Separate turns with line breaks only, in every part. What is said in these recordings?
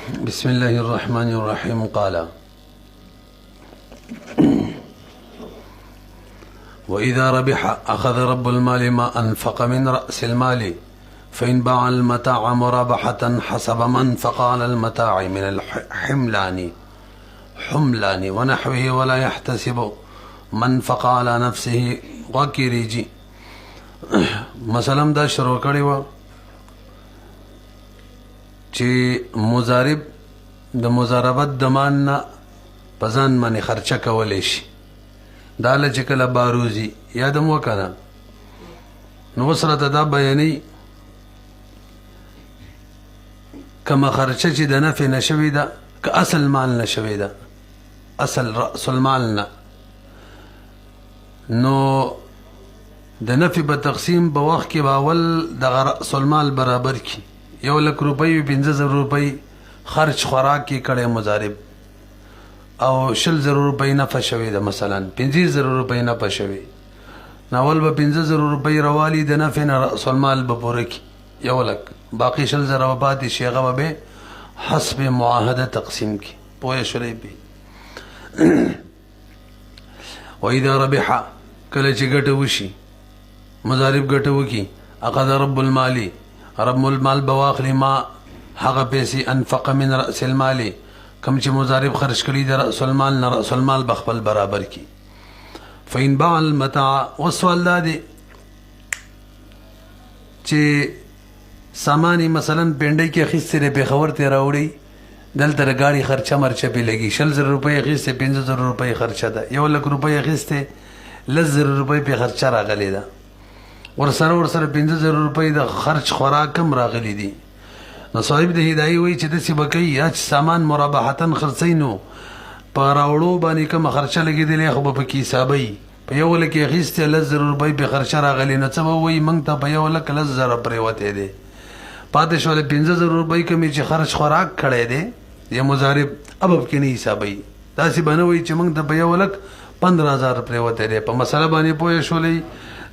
بسم الله الرحمن الرحيم قال وإذا ربح أخذ رب المال ما أنفق من رأس المال فإن باع المتاع مرابحة حسب ما انفق على المتاع من الحملان ونحوه ولا يحتسب ما انفق على نفسه وكريجي مثلا دا شروع کړی و چې مضارب د مضاربت د مان نه په ځان باندې خرچه کولی شي دا له چې کله باروزي یاد مو وکړه نو اوس راته دا بیانوي کومه خرچه چې د نفع نه شوې ده که اصل مال نه شوې ده اصل رأس المال نه نو د نفع په تقسیم په وخت کې به اول دغه رأس المال برابر کی 1,00,000 روپۍ 15,000 روپۍ خرچ خوراک کې کړی مضارب او 20,000 روپۍ نفع شوې ده مثلا 50,000 روپۍ نفع شوې نو اول به 50,000 روپۍ روالي د نفع نه رأس المال به پوره کی 1,00,000 باقي 20,000 به پاتې شي هغه به حسب معاهده تقسیم کی پوه شولې به واذا ربح کله چې ګټه وشي مضارب ګټه وکي اخذ رب المال رب المال بواخلی ما هغه پیسې انفق من رأس المال کم چې مضارب خرج کړي د رأس المال نه رأس المال بخپل برابر کی فإن باع المتاع وسوال دا دی چې سامانی مثلا پنډۍ کې اخیستې دی پېښور ته راوړی دلته د ګاډي خرچه مرچه پې لګي 20,000 روپۍ اخیستې 15,000 روپۍ خرچه ده 1,00,000 روپۍ اخیستې 10,000 روپۍ پې خرچه راغلی ده ورسره 15,000 روپۍ د خرچ خوراک هم راغلی دي نو صاحب د هدایي وایي چې داسې به کوي یا چې سامان مرابحتن خرڅوي نو په راوړو باندې کومه خرچه لګېدلې خو به پکې حسابوي په 1,00,000 کې اخیستې 10,000 روپۍ پې خرچه راغلې نو څه به وایي موږ ته په 1,00,000 10,000 پرېوتی دی پاتې شولې 15,000 روپۍ کومې چې خرچ خوراک کړی دی یا مضارب اب پکې نه حسابوي داسې به نه وایي چې موږ ته په 1,00,000 15,000 پرېوتی دی په مسله باندې پوه شولې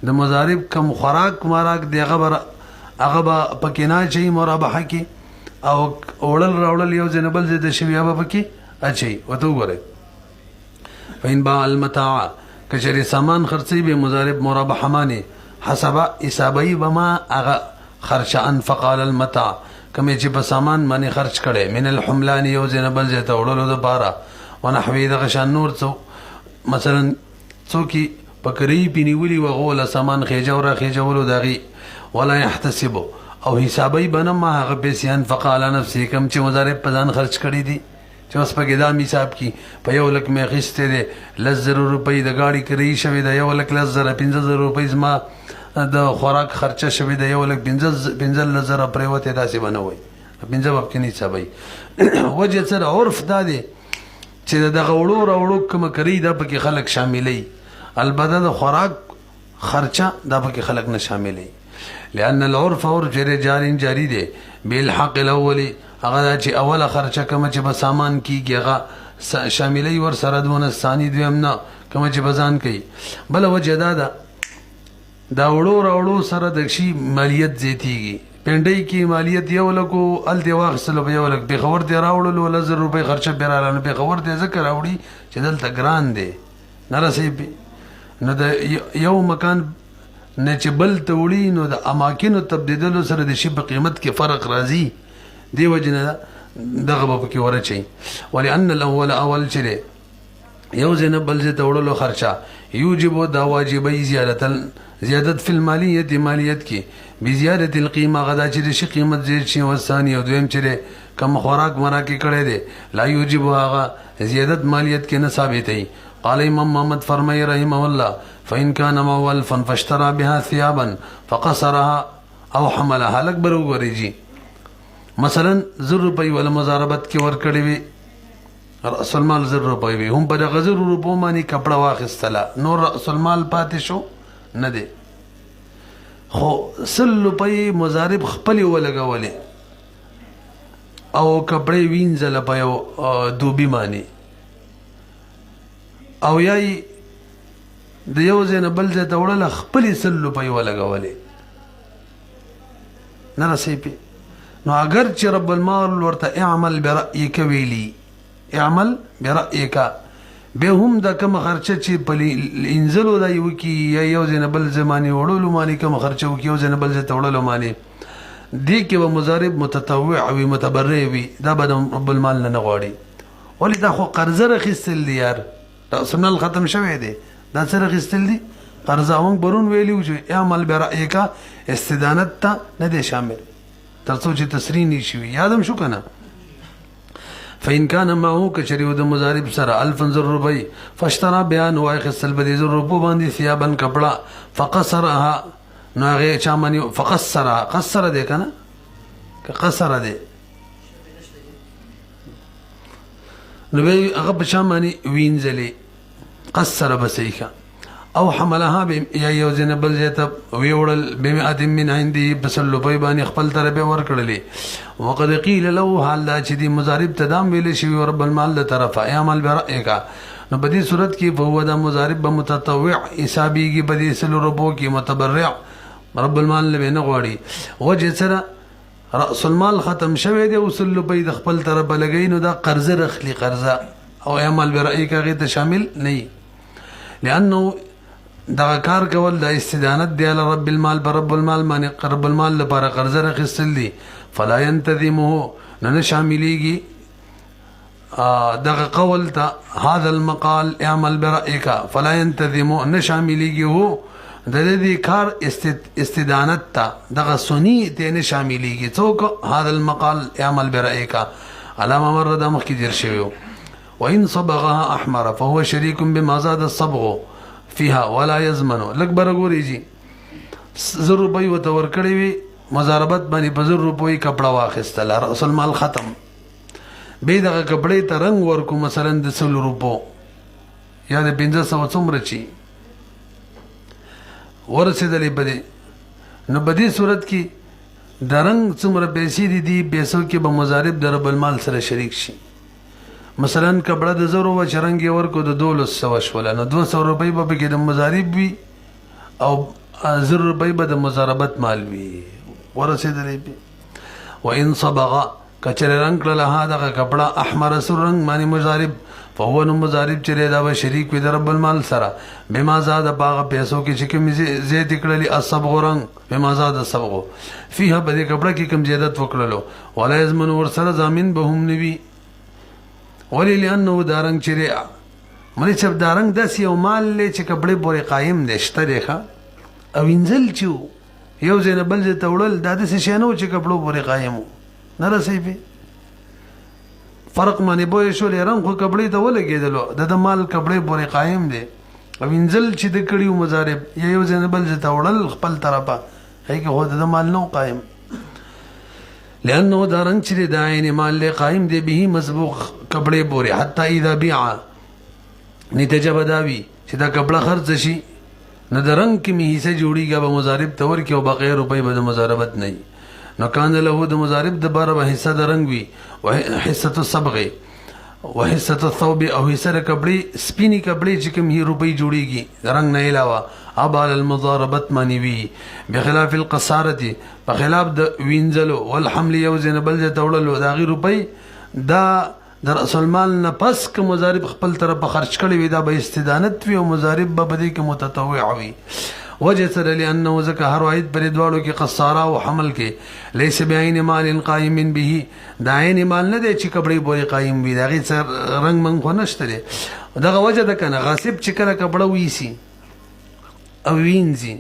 د مضارب کم خوراک مراک دی هغه به پکې نه اچوي مرابحه کې او وړل راوړل یو ځای نه بل ځای ته شوي هغه به پکې اچوي ورته وګورئ فإن باع المتاع که چېرې سامان خرڅوي به مضارب مرابحه مانې حسبه حسابوي به ما هغه خرچه انفق على المتاع کومې چې په سامان باندې خرچ کړی من الحملان یو ځای نه بل ځای ته وړلو دپاره ونحوې دغه شان نور څو مثلا څوک پکرې پینیولي و هغو له سامان خېجه او را خېجولو د هغې ولا يحتسبو او حسابوي به نه ما هغه پیسې انفق على نفسې کوم چې مضارب په ځان خرچ کړي دي چې اوس پکې دا حساب کي په 1,00,000 مې اخیستې دی 10,000 روپۍ د ګاډي کرایي شوې ده 1,00,000 10,000 15,000 روپۍ زما د خوراک خرچه شوې ده 1,00,000 15,000 پرېوتې داسې به نه وایي 15 به پکې نه حسابوي وجه څه د عرف دا دی چې دغه وړو راوړو کومه کرایي دا پکې خلک شاملوي البته د خوراک خرچه دا پکې خلک نه شاملوي لأن العرف عرف جاری دی بالحق الاولي هغه دا چې اوله خرچه کومه چې په سامان کېږي هغه شاملوي ورسره دونه ثاني دویم نه کومه چې په ځان کوي بله وجه دا ده دا وړو راوړو سره د شي مالیت زیاتېږي پنډۍ کې مالیت 1,00,000 هلته واخیستلو په 1,00,000 پېښور ته یې راوړلو 10,000 روپۍ خرچه پرې راغله نو پېښور ته یې ځکه راوړي چې دلته ګران دی نه رسوي نو د یو مکان نه چې بل ته وړي نو د اماکنو تبدیدلو سره د شي په قیمت کې فرق راځي دې وجې نه دغه به پکې ورچوي ولأن الاول اول چې دی یو ځای نه بل ځای ته وړلو خرچه یوجب دا واجبوي زیادت فی المالیت مالیت کې بزیادت القیمه غدا چې د شي قیمت زیات شي وثاني او دویم چې دی کم خوراک مراکې کړی دی لا یوجب هغه زیادت مالیت کې نه ثابتوي قال امام محمد فرمای رحمه الله فإن كان مولفا فاشترى بها ثيابا فقصرها او حملها لك بروغریجی مثلا 1,000 روپۍ ولا مضاربت کې ورکړې وي رأس المال 1,000 روپۍ وي هم په دغه 1,000 روپو باندې کپړه واخیستله نور رأس المال پاتې شو نه دی خو 100 روپۍ مضارب خپلې ولګولې او کپړې وینځله په یو دوبي باندې او یای د یو ځای نه بل ځای ته وړله خپلې 100 روپۍ ولګولې نه رسوي پې نو اگر چې رب المال ورته اعمل برأيك ویلی اعمل برأيك به هم د کوم خرچه چې په انزلو دا یو کی یا یو زنبل زمانی وړلو معنی کوم خرچه وکي یو زنبل ز توړلو معنی دی کې و مضارب متطوع او متبرع وي دا به رب المال نه غواړي ولی دا خو قرضه رخصتل دی یار سنل ختم شوی دی دا سره رخصتل دی قرضه مونږ برون ویلیو چې اعمل برأيك استدانت ته نه دی شامل ترڅو چې تسری نشي یادم شو کنه فإن كان معه كشري ود مضارب سره 1000 روپۍ فاشترى بيان وای خسل بدی زر روپو باندې ثيابن کپڑا فقصرها نو هغه چا منی فقصرها قصر دې کنه که قصر دې نو به هغه په چا منی وینځلې قصر بسیخه او حملها یا یو زنبل زیته ویوړل بمئات من عندي بسلو په باندې خپل طرفه ور کړلې وقد قيل له حال دا چې دی مضارب تدام ویل شي رب المال له طرفه اعمل برأيك نو په دې صورت کې فهو دا مضارب متطوع حسابيږي په دې سلو ربو کې متبرع رب المال له نه غواړي وجه سره رأس المال ختم شوی دی او سلو په د خپل طرفه لګی نو دا قرضه رخلی قرضه او اعمل برأيك هغه ته شامل نه لانه دا کار کول د استدانت دی له رب المال پر رب المال باندې رب المال لپاره قرضه راخستل دي فلا ينتظمه نه شامليږي دغه قول ته هذا المقال اعمل برأيك فلا ينتظمه نه شامليږي هو د دې کار استدانت ته دغه سنی ته نه شامليږي څوک هذا المقال اعمل برأيك علامه مرده مخکې دیر شوی وان صبغها احمر فهو شريك بما زاد الصبغ فيها ولا يزمن لك برغوريجي 1000 روپۍ وتور کړی وي مزاربت باندې 1000 روپۍ کپڑا واخیستل رسول مال ختم به دغه کپڑے ته رنگ ورکو مثلا د 100 روپو یا د 1500 څومره چی ورسېدلې بده نو بدی صورت کې د رنگ څومره پیسې دي پیسو کې به مزارب د رب المال سره شریک شي مثلا کپڑا د 1000 و چرنګ ورکو د 1200 شول نو 200 روپۍ به کې د مضارب وي او 1000 روپۍ به د مضاربت مال وي ورسېدلې وان صبغ کچر رنگ له هغه کپڑا احمر سر رنگ معنی مضارب فهو نو مضارب چې دا به شریک وي د رب المال سره بما زاد باغ پیسو کې چې کوم زیات کړلې الصبغ رنگ بما زاد الصبغ فيها به کپڑا کې کوم زیادت وکړلو ولا يزمن ور سره ضامن به هم نوي ولی لانه دارنګ چره مړي چې دارنګ داس یو مال له چې کپڑے پورې قائم دي شته ښه او انزل چو یو زنبل ز تولل د دې شنو چې کپړو پورې قائم نه رسې به فرق معنی به شو لرم خو کپړې ته ولګېدلو د مال کپړې پورې قائم دي او انزل چې د کړیو مضارب یو زنبل ز تولل خپل طرفه هیڅ هو د مال نو قائم لانه دارنګ چې د عین مال له قائم دی به مسبوق کپڑے پورې حتی اذا بيع نتیجه بداوی چې دا کپڑا خرڅ شي نو د رنگ کې می حصہ جوړیږي به مضارب تور کې او بقیر روپۍ به مضاربت نه نو کان له د مضارب د بار به حصہ د رنگ وي او حصہ الصبغ او حصہ الثوب او حصہ کپڑے سپینی کپڑے چې کوم هی روپۍ جوړیږي رنگ نه علاوه ابال المضاربت معنی وی بخلاف القصاره بخلاف د وینځلو والحمل یوزن بل ذ توللو دا غیر روپۍ دا در اصل مال نه پس که مضارب خپل طرف خرج کړي وي دا به استدانت وي او مضارب به بده کې متطوع وي وجه سره لانه ذکر هر واحد پر دوالو کې قصاره او حمل کې ليس بعين مال قائم به دا عین مال نه دی چې کپړې پورې قائم وي دا غي رنگ من خو نشته دغه وجه ده کنه غاصب چې کله کپړه ویسي او وینځي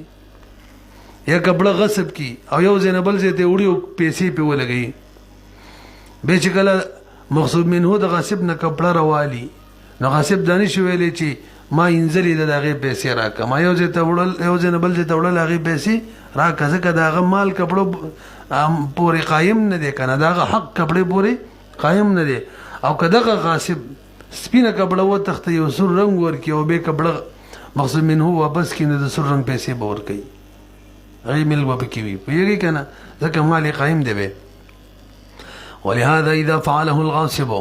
یا کپړه غصب کی او یو زنبل زه ته وړي پیسې په ولګي به چې کله مقصود منه د غاصب نه کپړه روالي نو غاصب دانش ویلې چې ما انزلې دغه پیسې راکم ما یو ځته وړل یو ځنه بل ځته وړل هغه پیسې راکه ځکه دغه مال کپړو پورې قائم نه دی کنه دغه حق کپړې پورې قائم نه دی او کداغه غاصب سپینه کپړه و تخت یو سور رنگ ورکی او به کپړه مقصود منه واپس کینې د سور رنگ پیسې به ورکي هغه مل وبکې وي پیږي کنه ځکه مال قائم دی به ولهذا اذا فعله الغاصب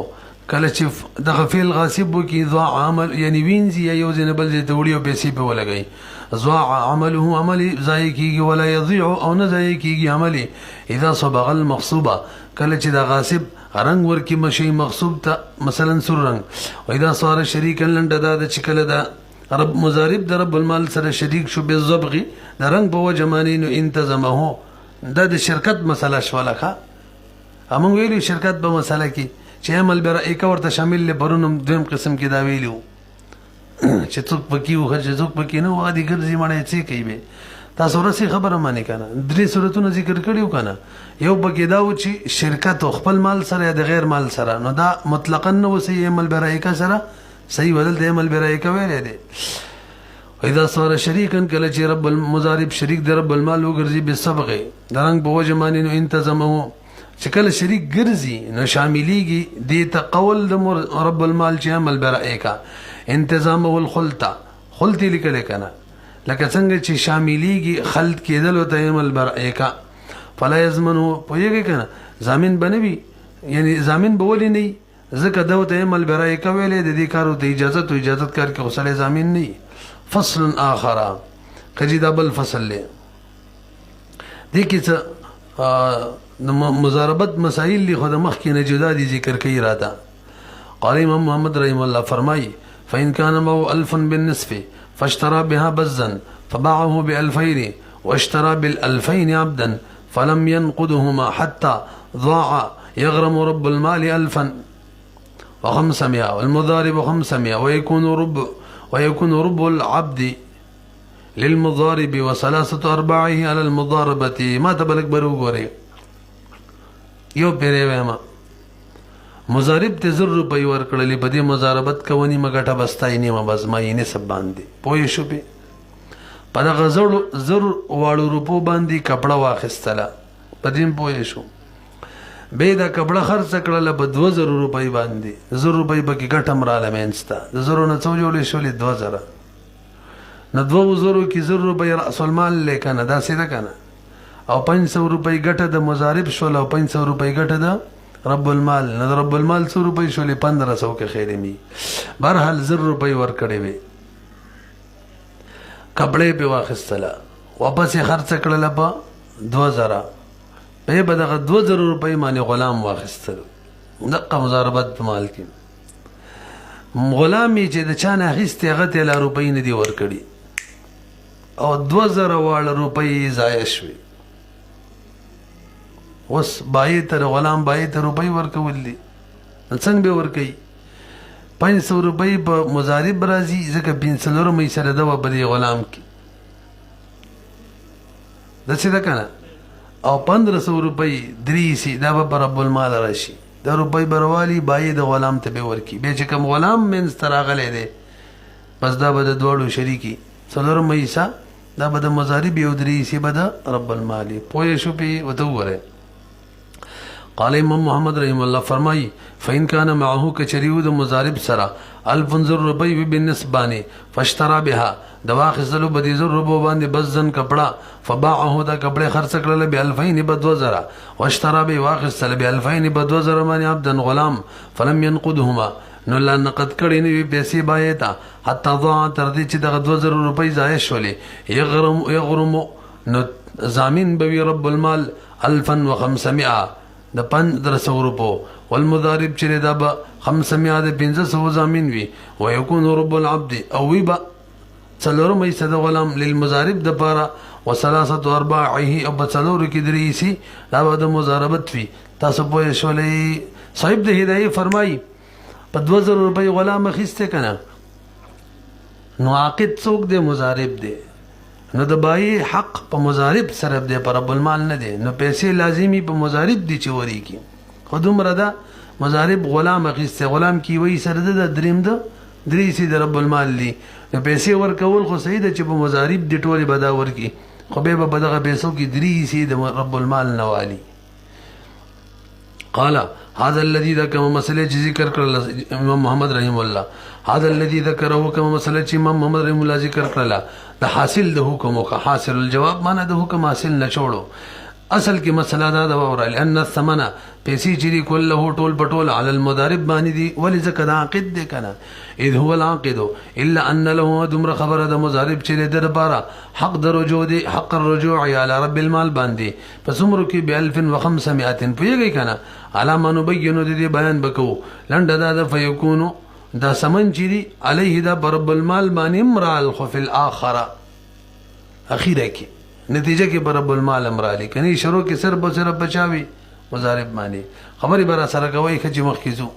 کله چې دغه فعل غاصب کی ذا عمل یعنی وینځي یو ځنه بل ته وړي او پیسې په ولګي ضاع عمله عملی ضایع کیږي ولا یضيع او نه ضایع کیږي عملی اذا صبغ المغصوبه کله چې د غاصب رنگ ورکی مشي مغصوب ته مثلا سور رنگ و اذا صار شریکا لنډه دا چې کله دا رب مضارب د رب المال سره شریک شو بالضبغ د رنگ په وجه باندې نو انتظمه دا د شرکت مسله شوله ښه امون ویلو شرکت په مسله کې چې عمل برائکه ورته شامل له پرونم دویم قسم کې دا ویلو چې څوک پکې و خرج څوک پکې نه و دي ګرځي مړې څه کوي به تاسو ورسې خبره مانی کنه درې صورتونه ذکر کړیو کنه یو پکې دا و چې شرکت خپل مال سره یا د غیر مال سره نو دا مطلقاً نو صحیح عمل برائکه سره صحیح بدل د عمل برائکه ویلې دي اذا صار شریکا کله چې رب المضارب شریک د رب المال وګرځي به صبغه درنګ په وجه باندې نو انتظمه چې کله شریک ګرځي نو شاملېږي دې ته قول د رب المال چې عمل برائکه انتظام والخلطه خلطي لیکل کنه لکه څنګه چې شاملېږي خلط کېدل او ته عمل برائکه فلا يضمنه پوهیږي کنه ضامن بنوي یعنی ضامن به ولې نه ځکه دا ته عمل برائکه ویلې د دې کارو ته اجازه کار کې غسل ضامن نه فصل آخر کجیدا بل فصل له دې کې څه مضاربت مسائل لی خود مخ کې نه جدا دي ذکر کوي راته قال امام محمد رحم الله فرمای فإن كان معه 1000 بالنصف فاشترى بها بزا فباعه ب2000 واشترى بال2000 عبدا فلم ينقدهما حتى ضاع يغرم رب المال 1500 والمضارب 500 ويكون رب العبد للمضارب وثلاثة أرباعه على المضاربة ما تبلغ بروغوري یو پیری ویما مضارب ته 100 روپۍ ورکړلې په دې مضاربت کوونی مګټه بستای نیمه بزمای نه سب باندې پوه شو په دغه 100 واړو روپو باندې کپڑا واخستله په دې پوه شو به دا کپڑا خرڅ کړل په 2000 روپۍ باندې 100 روپۍ پکې ګټم را لمنستا د 0 نه څو جوړې شولې 2000 نه 2000 کې 0 روپۍ راس المال لیکنه دا سیده کنه او 500 روپۍ ګټه د مضارب شول او 500 روپۍ ګټه د رب المال نه رب المال 100 روپۍ شولې 1500 کې خیر می بهرحال 0 روپۍ ور کړې وي کپڑے په واخستله واپس خرڅ کړل په 2000 په بدغه 2000 روپۍ باندې غلام واخستل دغه مضاربت په مال کې غلامي چې د چانه اخیستې هغه ته لا روپۍ نه دی ور کړی او 2000 واړه روپۍ ضایع شوې اوس بای تر غلام بای تر روپۍ ورکول دي څنګه به ورکي 500 روپۍ په مضارب راځي ځکه 500 روپۍ سره د وبري غلام کې د څه ده کنه او 1500 روپۍ درې سي دا به رب المال راشي د روپۍ بروالی بای د غلام ته به ورکی به چې کوم غلام من ستراغله دي پس دا به د دوړو شریکی څلور مېسا دا به د مضارب یو درې سي به د رب المال پوه شو په وته وره قال امام محمد رحم الله فرمای فإن كان معه كچريود مضارب سرا 1000 روپۍ بالنسبانه فاشترى بها دواخذلو بدی 100 روپو باندې بزن کپڑا فباعه دا کپڑے خرڅ کړل به 2000 بدوزرا واشترى به واخذل به 2000 بدوزرا باندې عبد غلام فلم ينقدهما نو لا نقد کړي نه پیسې بایتا حتی ضاع تر دې چې دغه 2000 روپۍ ضایع شولې یغرم نو ضامن به رب المال 1500 د 1500 روپو والمضارب چې دا به 500 د 500 ضامن وي ويكون رب العبد او ويبا څلور مې صد غلام للمضارب د پاره وثلاثه ارباعه او بڅلور کې درې سي دا به د مضاربت وي تاسو په شولې صاحب د هدايه فرمای په 2000 روپۍ غلام خسته کنه نو عاقد څوک دی مضارب دی نو د بای حق په مضارب سره دی پر رب المال نه دی نو پیسې لازمی په مضارب دی چوري کی خودم ردا مضارب غلام خسته غلام کی وای سره د دریم د درې سي د رب المال دی نو پیسې ورکول خو صحیح ده چې په مضارب دی ټوله بدا ورکی خو به بدغه پیسو کې درې سي د رب المال نوالی قال هذا الذي ذكر مسألة ذكر کړل امام محمد رحم الله هذا الذي ذكره كما مسألة امام محمد رحم الله ذکر کړل د حاصل د حکم او حاصل الجواب معنا د حکم حاصل نه چھوڑو اصل کې مسله دا ده وره لأن الثمن پیسې چې دي كله ټول پټول على المضارب باندې دي ولې ځکه دا عقد دی کنه اذ هو العاقد الا ان له دمر خبره د مضارب چې د لپاره حق د رجوع دی حق الرجوع على رب المال باندې پس عمر کې ب 1500 پیږي کنه علامه نبین د دې بیان بکو لنډه دا فیکون دا سمن چې دي علیه دا رب المال باندې امر الخف الاخره اخیره کې نتیجه کې رب المال امرالی کني شروع کې صرف او صرف بچاوي مضارب باندې خبري برا سره کوي خجي مخکزو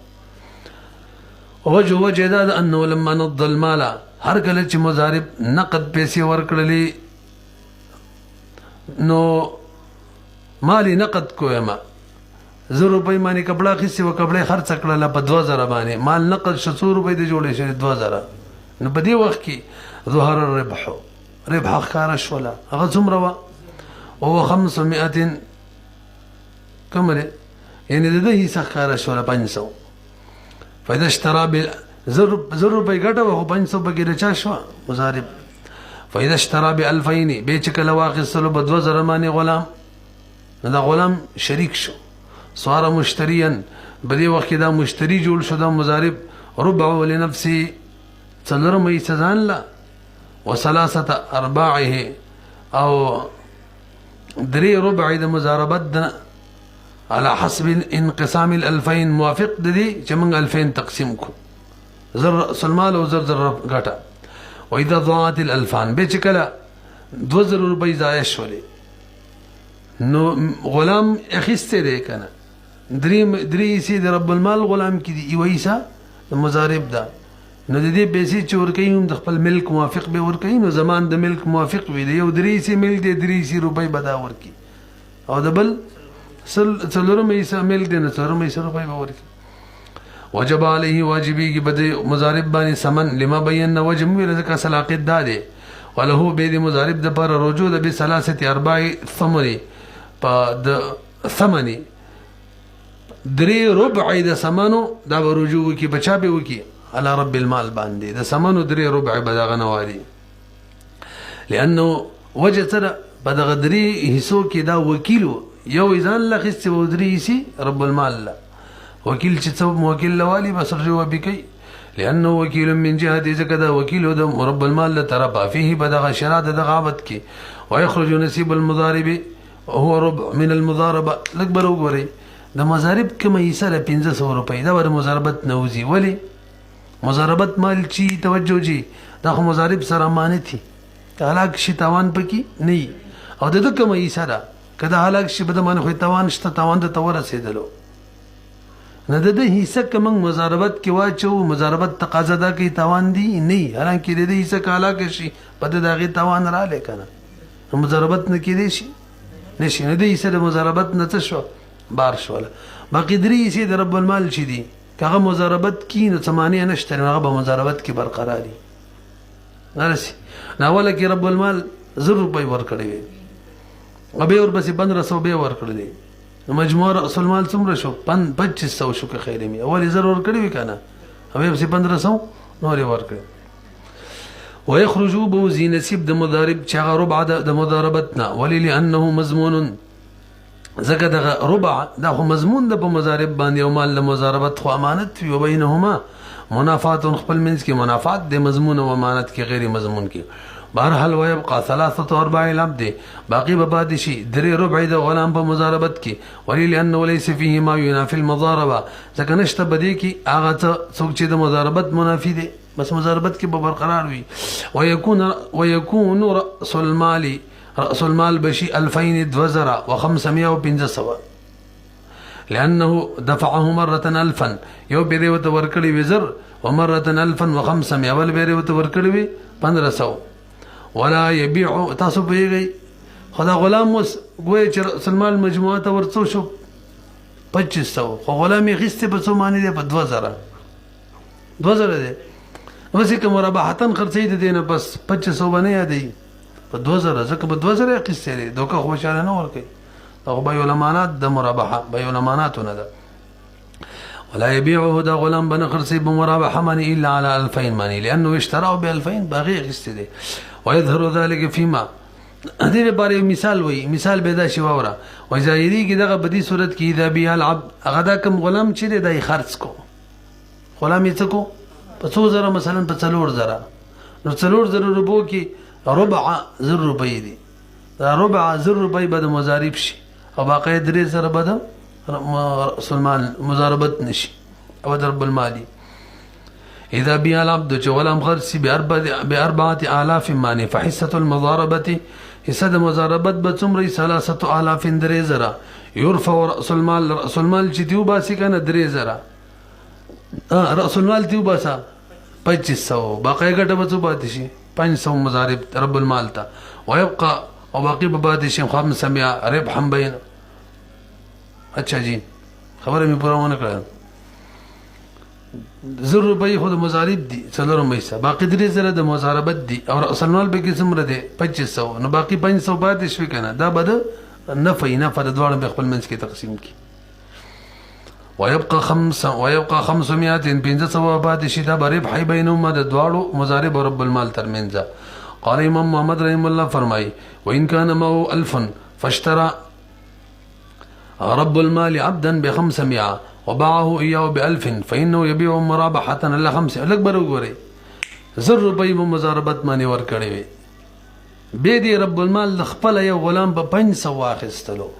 وجه دا انه لما نض المال هر کله چې مضارب نقد پیسې ورکړلې نو مالی نقد کوما 100 روپۍ باندې کپڑا خسي و کپڑا خرڅ کړل په 2000 باندې مال نقد 100 روپۍ د جوړې شي 2000 نو په دې وخت کې ظهر الربح ربح خار شولا هغه څومره وا او 500 کمره یعنی د دې حصہ خار شولا 500 فاذا اشترى بال روپۍ ګټه او 500 بګیره چا شو مضارب فاذا اشترى ب 2000 بیچ کله واخصلو په 2000 باندې غلام دا غلام شریک شو صار مشتريا بدی وخت دا مشتری جوړ شو دا مضارب ربع لنفسه څلور مې سزان لا وثلاثه ارباعه او دري ربع د مضاربت على حسب انقسام ال2000 موافق دي چې موږ 2000 تقسیم کو زر سلمال او زر غټه واذا ضاعت ال2000 به چې کله 2000 روپۍ ضایع شولې نو غلام اخیسته دی کنه درې سي د رب المال غلام کې دی وایسا د مضارب دا نو د دې پیسې چې ورکوي هم د خپل ملک موافق به ورکوي نو زمان د ملک موافق وي دی یو درې سي ملک دی درې سي روپۍ بدا ورکي او د بل څلورم یې ملک دی نو څلورم یې روپۍ به ورکي وجب عليه واجبي کې بده مضارب باندې سمن لما بينا وجب ویل ځکه سلاقت دا دی وله به د مضارب د پر رجوع د بثلاثه ارباع ثمن په د ثمني درې ربع د سمنو دا رجوع کې بچا به وکي على رب المال باندې د سمنو درې ربع بدغه نوالي لانه وجه سره بدغه درې حصو کې دا وکیل یو ځان لخص و درې سي رب المال لا وکیل چې څو موکل لوالي بس رجوع بكي لانه وكيل من جهه ذکر دا وکیل د رب المال له طرفه فيه بدغه شرات د غابت کې ويخرج نصيب المضارب وهو ربع من المضاربه الاكبر وګوري د مضارب کومه حصہ 1500 روپۍ دا ور مضاربت نوزي ولی مضاربت مال چی توجه جی دا خو مضارب سره امانتي هلاک شي تاوان پکې نه او د کومه حصہ دا کله هلاک شي بده باندې خو تاوان شته تاوان د تور رسیدلو نه د حصہ کوم مضاربت کې واچو مضاربت تقاضا دا کوي تاوان دی نه حالانکه د دې حصہ کالا کې شي په دغه تاوان را لیکنه مضاربت نه کې دي شي نشي نه د حصہ د مضاربت نه څه شو بار شوله باقي درې حصے د رب المال شي دي کغه مضاربت کې نو ثمانیه نشته هغه به مضاربت کې برقراري نرسي ناوله کې رب المال 0 روپۍ ورکړي وي ابه ور بس 1500 به ورکړي نو مجموع رأس المال څومره شو 2500 شو که خیر می اول 0 ورکړي وي کنه ابه بس 1500 نور ورکړي ويخرجوا بوزي نصيب د مضارب چې هغه ربع د مضاربتنا ولي لانه مضمون زکه د ربع دا خو مضمون د په مضارب باندې او مال د مضاربت خو امانت وي وبینهما منافات خپل منځ کې منافات د مضمون او امانت کې غیر مضمون کې بهرحال ويبقى 43 العبد باقي به شي درې ربع د غلام په مضاربت کې ولي لانه ليس فيه ما ينافي المضاربه ځکه نشته بدی کې هغه څوک چې د مضاربت منافي دي بس مضاربت کې به برقرار وي ويكون رأس المال بشي 2215 لأنه دفعه مرة 1000 يو بيري وتوركلي وزر ومرة 1500 اول بيري وتوركلي 1500 ولا يبيع تاسو بيغي خدا غلام وس گوي چې رأس المال مجموعه ته ورڅو شو 2500 خو غلام یې غسته په څو معنی دی په 2000 دی وسی کوم مرابحتن خرڅې دي نه بس 2500 باندې یادي په 2000 ځکه په 2000 قصه لري دوکه خو شاله نه ور کوي او به علمانات د مرابحه به علمانات نه ده ولا يبيعه دا غلام بن خرڅي بمرابحه من الا على 2000 ماني لانه اشتراه ب 2000 باغي قصه دي ويظهر ذلك فيما دې لپاره یو مثال وایي، مثال به دا شي واوره، وایي ظاهري کې دغه بدی صورت کې اذا بیا العبد، هغه دا کوم غلام چې دی دا یې خرڅ کو، غلام یې څه کو په 100 زره مثلا په 4 زره، نو 4 زره روپو کې ربع زر روپۍ دي، دا ربع زر روپۍ به د مضارب شي او باقي 3 زره به د سلمان مضاربت نشي او د رب المالي. اذا بیا العبد چې غلام خرڅ ب4000 معنی فحصة المضاربة، حصه د مضاربت به څومره 3000 3 زره، يرفع رأس المال، رأس المال چې دیو باسي کنه 3 زره، رأس المال دیو باسا 2500، باقي ګټه به څو پاتې شي 500 مضارب رب المال ته، ويبقى او باقي به پاتې شي 500 ربحا بين. اچھا جی خبره مې پوره ونه کړه، 1000 روپۍ خو د مضارب دي 4 پیسې، باقي 3 زره د مضاربت دي او رأس المال به کې څومره دی 2500، نو باقي 500 پاتې شوي کنه، دا به د نفع د دواړو په خپل منځ کې تقسیم کی. ويبقى 500 500 پاتې شي، دا به ربح بینهما د دواړو مضارب او رب المال ترمنځ. قال امام محمد رحم الله فرمای وان كان معه 1000 فاشترى رب المال عبدا ب500 وباعه اياه ب1000 فانه يبيع مرابحه الا 5 لک بر وګورئ 1000 روپۍ په مضاربت باندې ور کړی وي، به دی رب المال خپل یو غلام په 500 واخستلو،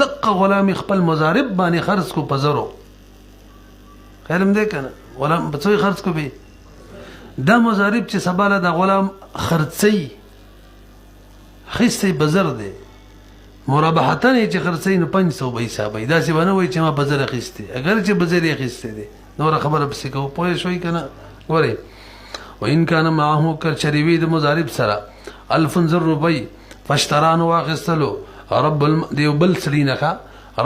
دغه غلام خپل مضارب باندې خرڅ کو په زرو، خیرم دې کنه غلام په څو خرڅ کو به دا مضارب چې سباله د غلام خرڅي خسته بزر دی، مرابحتن چې خرڅي نو 500 به حسابي، دا څه ونه وای چې ما بزر خسته، اگر چې بزر یې خسته دي نور خبره پسې کو پوه شوي کنه. ګورئ وان كان معه كشريوي د مضارب سره 1000 روپۍ فاشتران واخستلو رب دیو بل سرینخه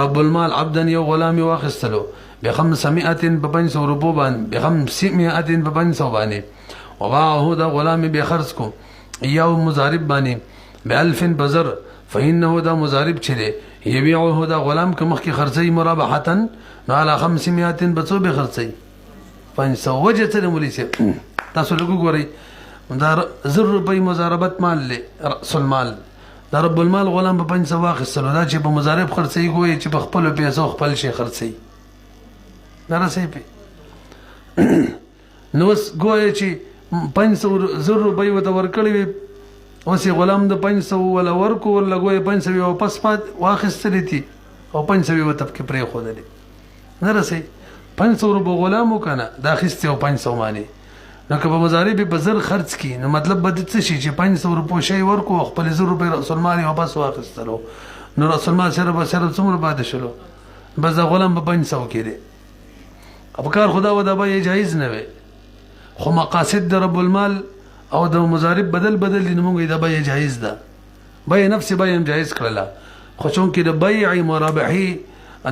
رب المال عبدا یو غلام واخستلو ب500 په 500 روپو باندې ب500 په 500 باندې، وباعه دا غلام به خرڅ کو یو مضارب باندې ب1000 بزر، فإنه دا مضارب چې دی یبيعه دا غلام که مخکې خرڅي مرابحه نو على 500 بڅو به خرڅي 500. وجه څه مولوي صاحب تاسو لګو ګورئ دا 1000 روپۍ مضاربت مال له رأس المال، دا رب المال غلام په 500 واخستلو، دا چې په مضارب خرڅي ګوي چې په خپل پیسو خپل شي خرڅي دا رسې په نو ګوي چې 500 روپۍ وته ورکړي وي، اوس غلام د 500 ولا ورکو ولا ګوي 500 واپس پات واخستلې دي او 500 وته کې پرې خو دي نه رسې 500 روپۍ غلام وکنه دا خسته او 500 معنی، نو که په مضارب په زر خرڅ کی نو مطلب به څه شي چې 500 روپۍ شي ورکو خپل 1000 روپۍ رأس المال واپس واخستلو، نو رأس المال سره به سره څومره پاتې شلو، بس غلام په 500 کې دي. اب کار خدا و دا به جایز نه وي، خو مقاصد د رب المال او د مضارب بدل دي، نو موږ دا به جایز ده، به نفس به هم جایز کړله، خو چون کې د بیع مرابحي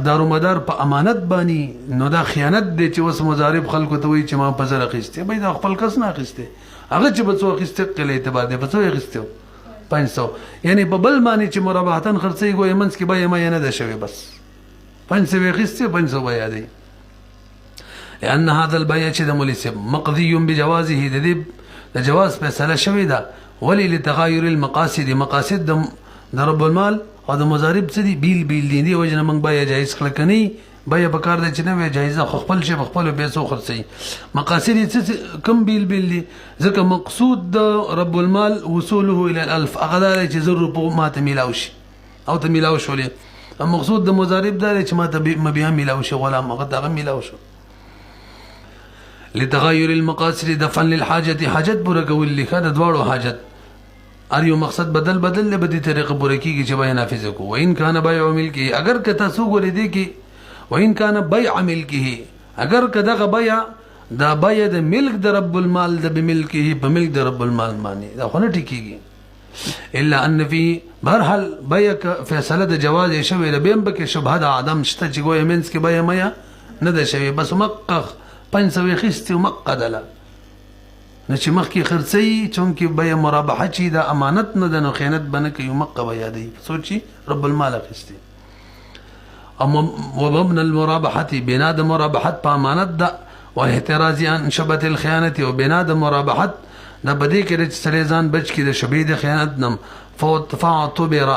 دارومدار په امانت باندې نو دا خیانت دی چې اوس مضارب خلکو ته وایي چې ما په زر اخیسته، به دا خپل کس نه اخیسته، هغه چې په څو اخیسته کله اعتبار دی په څو اخیسته 500، یعنی په بل باندې چې مرابحتن خرڅي ګوي منځ کې به ما نه ده شوی، بس 500 اخیسته 500 به یادي. لأن هذا البيع چې د مولوي صاحب مقضي بجوازه د جواز فیصله شوی ده، ولی لتغایر المقاصد، مقاصد د رب المال او د مضارب څه دي بیل دي، وجه نه موږ به جایز کړل کني، به په کار دی چې نه وي جایزه خپل شي خپل پیسو خرڅي، مقاصد یې کم بیل دي، ځکه مقصود د رب المال وصوله الى 1000 هغه دا چې 1000 روپۍ ماته میلاو شي او ته میلاو شولې، مقصود د مضارب دا چې ماته بیا میلاو شي غلام هغه دغه میلاو شو. لتغير المقاصد دفعا للحاجه، حاجت پوره کول لیکه د دواړو حاجت ار یو مقصد بدل له بدی طریقه پوره کیږي چې به نافذ کو. وان کان بيع ملکه، اگر که تاسو ګورې دي کې وان کان بيع ملکه، اگر که دغه بيع دا بيع د ملک د رب المال د بملکه په ملک د رب المال باندې دا خو نه ټیکيږي، الا ان فی برحل بيع فیصله د جواز شوی د بیم بکې شبهه د عدم شته چې ګویا منس کې بيع میا نه ده شوی، بس مقخ 500 خسته مقدله نه چې مخکې خرڅي چونکې بيع مرابحه چې د امانت نه د نو خیانت بنه کوي مقه بیا دی سوچي رب المال خسته. اما ومبنى المرابحه بنا د مرابحت په امانت ده، و احتراز عن شبهه الخيانه، و بنا د مرابحت د بدی کې چې سړی ځان بچ کې د شبهه د خیانت نم فاعتبر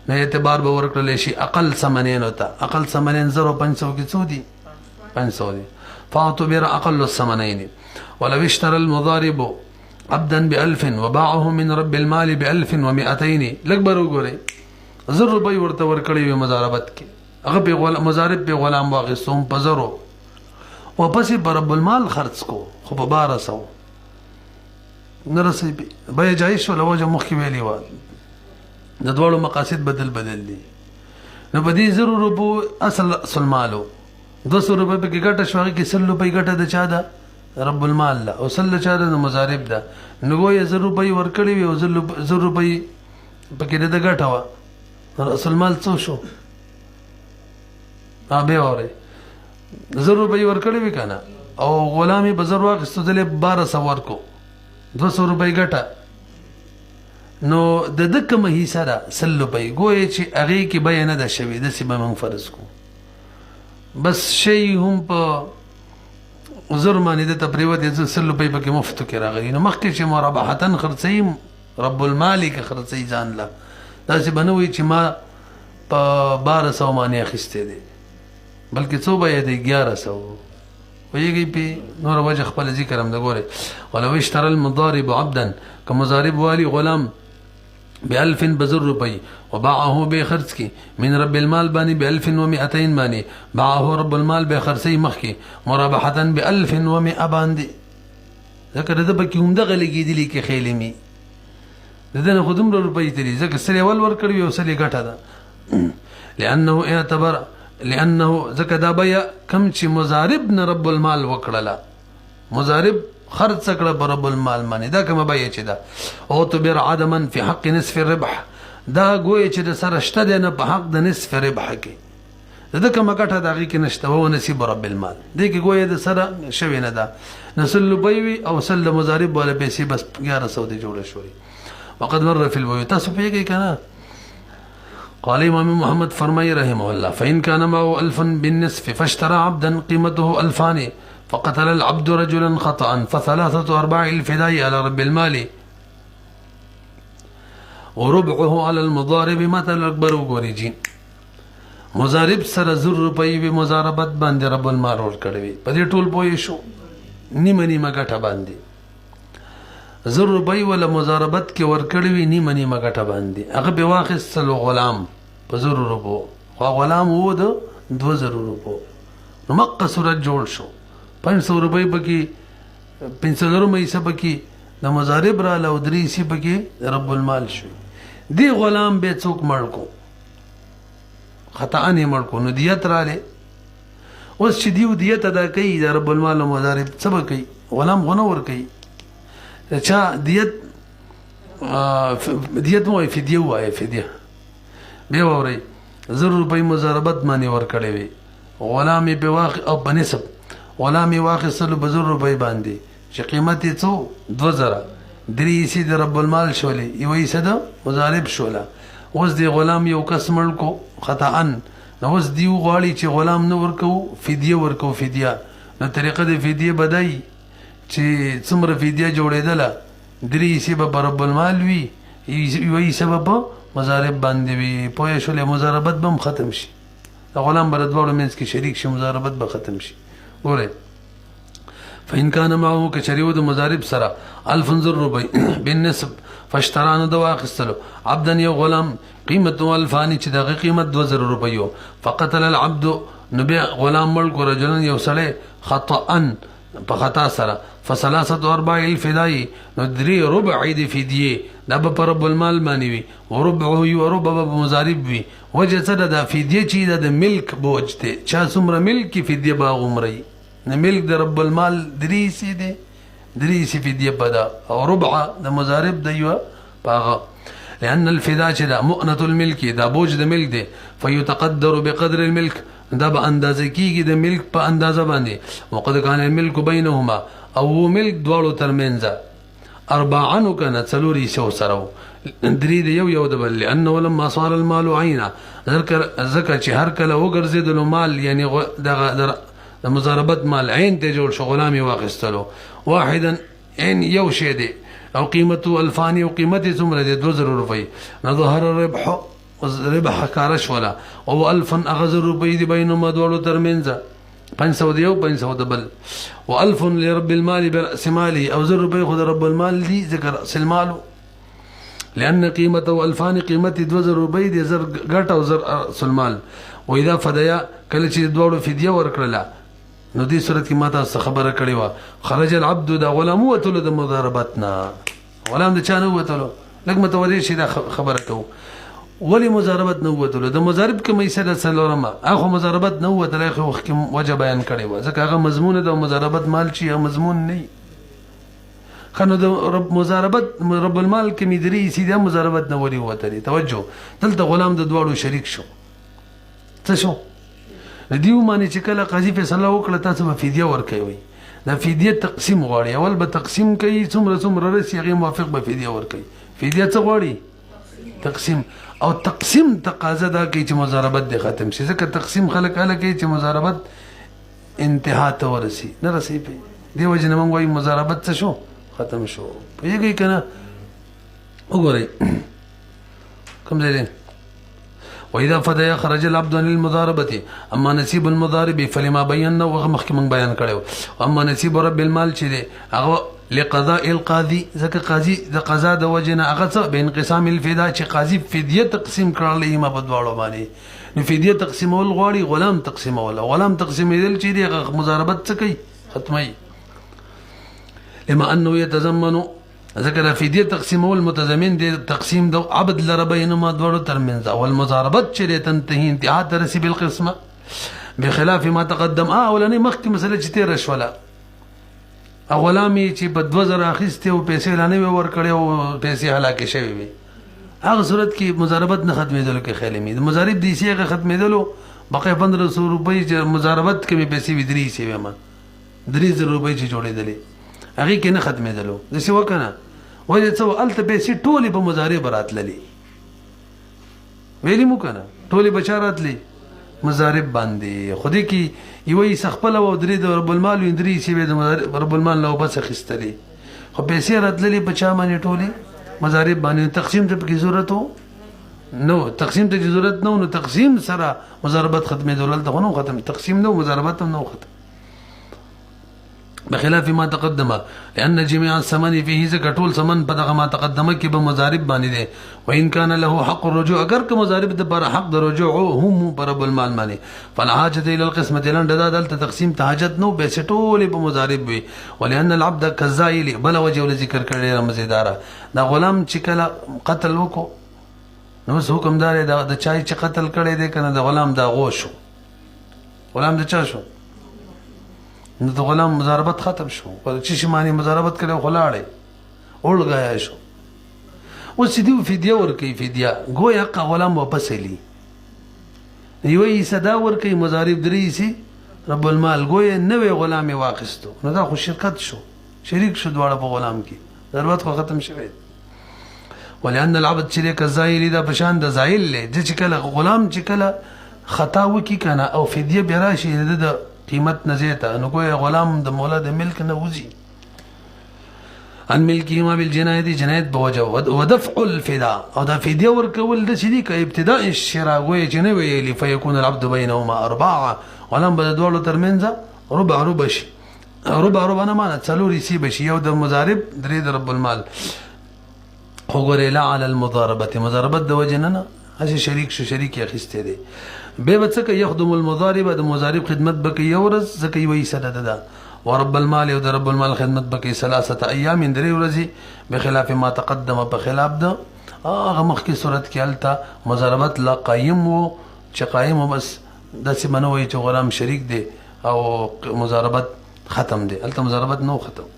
نه اعتبار به ورکړل شي اقل ثمنین وته اقل ثمنین 0500 کې څو دي 500 دي فاعتبر اقل الثمنين ولو اشترى المضارب عبدا ب1000 وباعه من رب المال ب1200 لګبر وګورئ 1000 روپۍ ورته ورکړي وي مضاربت کې هغه په مضارب په غلام واغستوم په زرو واپس په رب المال خرڅ کو خو په 1200 نرسي به جایز ولا وجه مخکې ویلی و د دوړو مقاصد بدل دي نو په دې 1000 روپو اصل مالو 200 روپۍ په کې ګټه شوږي کې 100 روپۍ ګټه د چا ده رب المال لا او 100 چا ده مضارب ده نو وې 1000 روپۍ ورکړي وي او 1000 روپۍ په کې د ګټه وا اصل مال څو شو به وره 1000 روپۍ ورکړي وي کنه او غلامي بازار واغستو دلې 1200 ورکو 200 روپۍ ګټه نو د دک مهي سره 100 روپۍ ګوي چې هغه کې بیان نه ده شوی د سی به من فرض کو بس شی هم په زرمانی د تپریوت د 100 روپۍ په کې مفت کې راغلی نو مخکې چې مرابحتن خرڅیم رب المال کې خرڅي ځان لا دا سی بنوي چې ما په 1200 باندې اخیسته دي بلکې څو به دي 1100 ويجي بي نور وجه خپل ذکر هم د ګوره ولو اشترى المضارب عبدا كمضارب والي غلام ب1000 بزر روپۍ وباعه بخرج کی من رب المال بانی ب1200 بانی باعه رب المال بخرسي مخکی مرابحه ب1100 باندې ذکر د بکی هم دغه لګیدلی کې خیلمی دنه خودم روپۍ تری ذکر سری اول ور کړی او سری ګټه ده لانه اعتبر لانه ذکر دا بیا کم چې مضارب نه رب المال وکړه مضارب خرڅ کړه پر رب المال باندې دا کومه بیا چې دا او تبر عدما في حق نصف الربح دا ګوي چې د سره شته نه په حق د نصف ربح کې دا کومه ګټه دغه کې نشته و نصیب رب المال دې کې ګوي د سره شوی نه دا نسل بيوي او سل مضارب ولا پیسې بس 1100 دي جوړه شوې وقد مر في البيوت تاسو پیږي کنه قال امام محمد فرمای رحمه الله فإن كان معه 1000 بالنصف فاشترى عبدا قيمته 2000 فقتل العبد رجلا خطأ فثلاثة أرباع الفداء على رب المال وربعه على المضارب مثل الأكبر وګوريجين مضارب سره 1000 روپۍ به مضاربت باندې رب المال ور کړی په دې ټول پوي شو نیمه ګټه باندې 1000 روپۍ ولا مضاربت کې ور کړی نیمه ګټه باندې هغه به واخیستل غلام په 1000 روپو خو غلام وو د 2000 روپو نو مقه صورت جوړ شو 500 روپۍ پکې 500 روپۍ سبکې د مضارب را له درې سی پکې رب المال شو دی غلام به څوک مړ کو خطا نه مړ کو نو دیت را له اوس چې دیو دیت ادا کوي د رب المال او مضارب سبا کوي غلام غنو ور کوي چا دیت مو فدیه وای فدیه به ووري 1000 روپۍ مضاربت باندې ور کړی وي غلام به واقع او بنسب غلام واخصلو ب 1000 روپۍ باندې چې قیمت یې څو 2000 درې سي د رب المال شولې یو یې صد مضارب شوله اوس دی غلام یو کس مړ کو خطا ان نو اوس دیو غواړي چې غلام نو ورکو فدیه ورکو فدیه نو طریقه د فدیه بدای چې څومره فدیه جوړېدله درې سي به رب المال وي یو یې سبب مضارب باندې وي پوه شولې مضاربت به ختم شي د غلام بر دوړو منځ کې شریک شي مضاربت به ختم شي ګوره فإن كان معه كشريود مضارب سرا 1000 روپۍ بالنسب فاشترانو دوا اخستلو عبدا یو غلام قیمته 2000 چې دغه قیمت 2000 روپۍ فقتل العبد نبي غلام مړ کو رجلن یو سړی خطأ په خطا سره فثلاثه ارباع الفداء نو درې ربع د فدیه دا په رب المال باندې وي وربعه یو ربع په مضارب وي وجه څه د فدیه چې د ملک بوج ته چا څومره ملک فدیه باغ عمرې نه ملک د رب المال درې سي دي درې سي فدیه پدا او ربع د مضارب د یو باغ لأن الفداء چې د مؤنه الملك دا بوج د ملک دی فيتقدر بقدر الملك دا به اندازه کیږي د ملک په اندازه باندې وقد كان الملك بينهما او ملک دواړو ترمنځ اربعانو کنه څلوري سو سره درې د یو د بل لانه لما صار المال عينا ذکر چې هر کله وګرځیدلو مال یعنی د مضاربت مال عین ته جوړ شو غلامي واخستلو واحدا عین یو شی دی او قیمته الفانی او قیمت څومره دی 2000 روپۍ نو ظهر ربح کارش ولا او الفا اغزر روپۍ دی بینهما دواړو ترمنځ 500 دی او 500 د بل والف لرب المال برأس ماله او 1000 روپۍ خو د رب المال دی ذکر رأس المال لأن قيمته الفان قيمتي 2000 روپۍ دي زر ګټ او زر رأس المال واذا فديا کله چې دوړو فدیه ورکړه نو دې صورت کې ماته خبره کړې و خرج العبد دا غلام وتل د مضاربتنا غلام د چانه وتل لکه متوجه شي دا خبره کو ولی مضاربت نو وتل د مضارب کې مېسه سلورما اخو مضاربت نو وتل اخو وخت وجه بیان کړي و ځکه هغه مضمون د مضاربت مال چې مضمون نه خنو د رب مضاربت رب المال کې مدري سیده مضاربت نه وری وتلی توجه دلته غلام د دواړو شریک شو څه شو دیو معنی چې کله قاضي فیصله وکړه تاسو به فدیه ورکوي دا فدیه تقسیم غواړي اول به تقسیم کوي څومره رسي هغه موافق به فدیه ورکوي فدیه څه غواړي تقسیم او تقسیم تقاضا دا کوي چې مضاربت دې ختم شي ځکه تقسیم خلک اله کوي چې مضاربت انتها ته ورسي نه رسي په دی وجه نه موږ وايي مضاربت څه شو ختم شو پیږي کنه وګورئ کوم ځای واذا فدى خرج العبد عن المضاربه اما نصيب المضارب فلما بينا ومخک من بیان کړو اما نصيب رب المال چې هغه لقضاء القاضي ځکه قاضي د قضا د وجنه هغه به انقسام الفدا چې قاضي فدیه تقسیم کړل ما په دواړو باندې نو فدیه تقسیمول غواړي غلام تقسیمول غلام تقسیمېدل چې دی مضاربت څه کوي ختمي لما انه يتضمن ذکر فدیه تقسیمول متضمن دي تقسیم دو عبد لربینما دواړو ترمنځ او المضاربت چې تنتهي انتهاء ترسي بالقسمه بخلاف ما تقدم اولنی مخکې مسله چې تیر شوله اولامي چې په 2000 اخیسته او پیسې لانه ور کړې او پیسې هلاکه شوی وي هغه صورت کې مضاربت نه ختمېدل کې خیال می مضارب دي سیغه ختمېدل بقې 1500 روپۍ چې مضاربت کې پیسې ودري سی ما 3000 روپۍ چې جوړېدلې هغه کې نه ختمېدلو د څه وکنه وایي څو الته پیسې ټولې په مضارب راتللې ویلې مو کنه ټولې بچاراتلې مضارب باندې خودي کې یوې سخپل او درې د رب المال وندري چې د رب المال نو بس خستلې خو پیسې راتللې بچا باندې ټولې مضارب باندې تقسیم ته کې ضرورت نو تقسیم ته ضرورت نو تقسیم سره مضاربت ختمېدل ته نو ختم تقسیم نو مضاربت نو ختم بخلاف ما تقدم لأن جميع الثمن فيه زكاة ثمن بدغ ما تقدم كي بمضارب باني ده وإن كان له حق الرجوع أجر كمضارب ده بار حق الرجوع هم برب المال ماني فلا حاجة إلى القسمة لأن ده دلت تقسيم تحاجت نو بيسټول بمضارب وي ولأن العبد كالزائل بلا وجه ذكر کړي رمزدارا دا غلام چې کله قتل وکړو نو حکم دار دا چای چې قتل کړي ده کنه دا غلام دا غوشو غلام دا چا شو نو د غلام مضاربت ختم شو ول چې شي معنی مضاربت کړو خلاړې اولګایا شو اوس دې فدیه ورکې فدیه گویا کا غلام واپس لی یوې صدا ورکې مضارب دریسي رب المال گویا نوې غلام واخستو نو دا خو شرکت شو شریک شو دواړه په غلام کې ضرورت خو ختم شوه ولأن العبد شریک الزائل دا بشان د زائل له چې کله غلام چې کله خطا وکي کنه او فدیه براشي د قیمت نزیته نو کوئی غلام د مولا د ملک نه وزي ان ملکی ما بالجنایت جنایت بوجه ودفع الفداء او دا فدیه ورکول د شدي ک ابتداء الشراء وی جنوي ویلی فيكون العبد بينهما اربعه ولم بد دوله ترمنځ ربع شي ربع نه معنی څلوري سی بشي یو د مضارب درې د رب المال وګوره لا على المضاربه مضاربت د وجننه اسی شریک شو شریک اخیسته دي به وڅکه يخدم المضارب د مضارب خدمت بکې یورز زکه وی سدد ده ورب المال او د رب المال خدمت بکې 3 ايام درې ورځې بخلاف ما تقدم بخلاف ده هغه مخکې صورت کې الته مضاربت لا قائم وو چې قائم بس د سیمنوي چې غلام شریک دي او مضاربت ختم دي الته مضاربت نو ختم